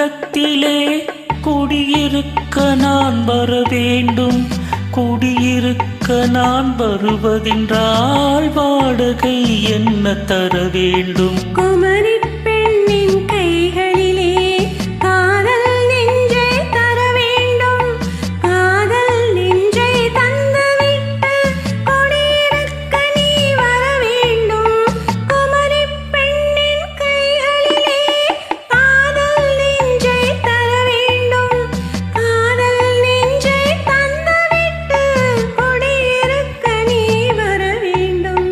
உள்ளத்திலே குடியிருக்க நான் வர வேண்டும். குடியிருக்க நான் வருவதென்றால் வாடகை என்ன தர வேண்டும்? குமரி பெண்ணின் கைகளிலே காதல் நெஞ்சை தர வேண்டும். காதல் நெஞ்சை தந்துவிட்டு குடியிருக்க நீ வர வேண்டும். குமரி பெண்ணின் கைகளிலே காதல் நெஞ்சை தர வேண்டும். காதல் நெஞ்சை தந்துவிட்டு குடியிருக்க நீ வர வேண்டும்.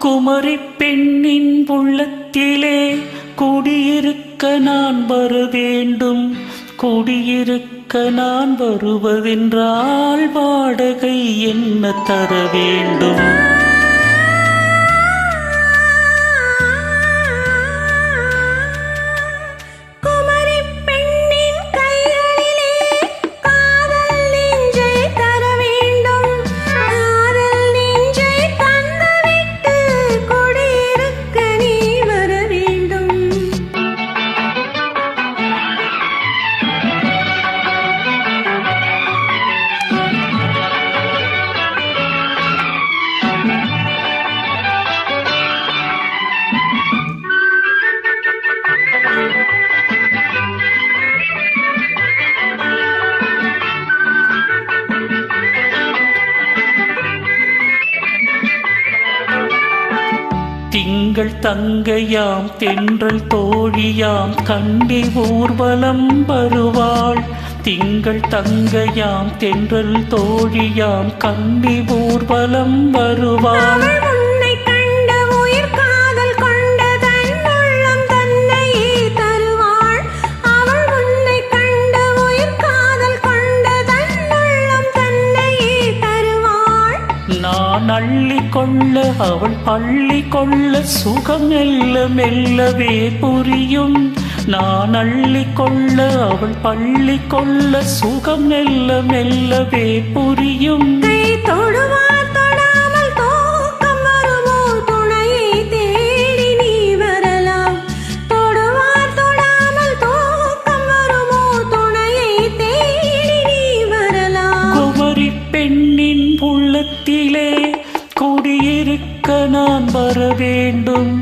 குமரி பெண்ணின் உள்ளத்திலே குடியிருக்க நான் வர வேண்டும். குடியிருக்க நான் வருவதென்றால் வாடகை என்ன தர வேண்டும்? குமரி பெண்ணின் கைகளிலே காதல் நெஞ்சை தர வேண்டும். காதல் நெஞ்சை தந்துவிட்டு குடியிருக்க நீ வர வேண்டும். திங்கள் தங்கையாம் தென்றல் தோழியாம் கண்டி ஊர்வலம் வருவாள். திங்கள் தங்கையாம் தென்றல் தோழியாம் கண்டி ஊர்வலம் வருவாள். அவள் உன்னை கண்ட உயிர் காதல் கொண்ட தன் உள்ளம் தன்னையே தருவாள். அவள் உன்னை கண்ட உயிர் காதல் கொண்ட தன் உள்ளம் தன்னையே தருவாள். நான் அள்ளி கொள்ள அவள் பள்ளி கொள்ள சுகம் மெல்ல மெல்லவே புரியும். நான் அள்ளி கொள்ள அவள் பள்ளி கொள்ள சுகம் மெல்ல மெல்லவே புரியும். கை தொடுவார் தொடாமல் தூக்கம் வருமோ? துணையை தேடி நீ வரலாம். தொடுவார் தொடாமல் தூக்கம் வருமோ? துணையை தேடி நீ வரலாம். குமரி பெண்ணின் உள்ளத்திலே குடியிருக்க நான் வர வேண்டும்.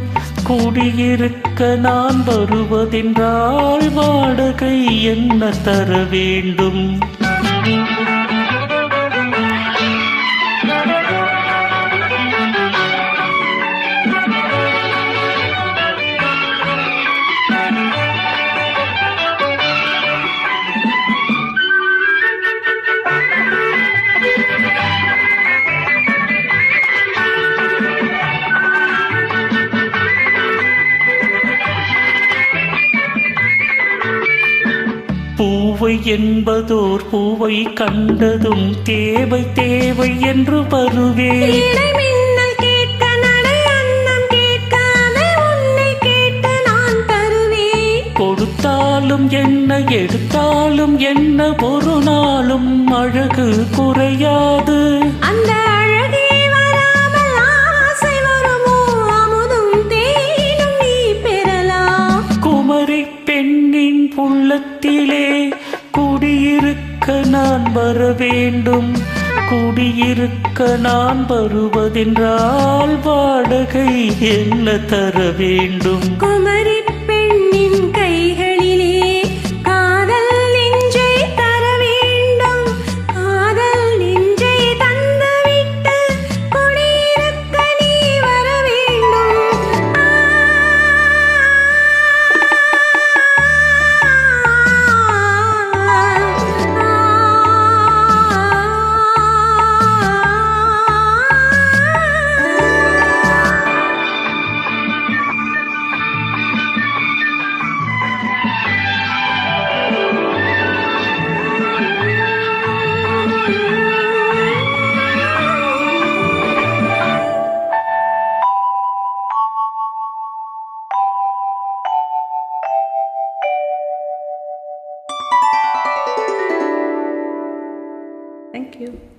குடியிருக்க நான் வருவதென்றால் வாடகை என்ன தர வேண்டும்? பூவை என்பதோர் பூவை கண்டதும் தேவை தேவை என்று வருவேன். இடைமின்னல் கேட்க நடை அன்னம் கேட்காதே உன்னை கேட்டு நான் தருவேன். கொடுத்தாலும் என்ன எடுத்தாலும் என்ன ஒரு நாளும் அழகு குறையாது. அந்த அழகே வராமல் ஆசை வருமோ? அமுதும் தேனும் நீ பெறலாம். குமரி பெண்ணின் உள்ளத்திலே குடியிருக்க நான் வர வேண்டும். குடியிருக்க நான் வருவதென்றால் வாடகை என்ன தர வேண்டும்? குமரி பெண்ணின் கைகளிலே காதல் நெஞ்சை தர வேண்டும். காதல் நெஞ்சை தந்துவிட்டு குடியிருக்க நீ வர வேண்டும். Thank you.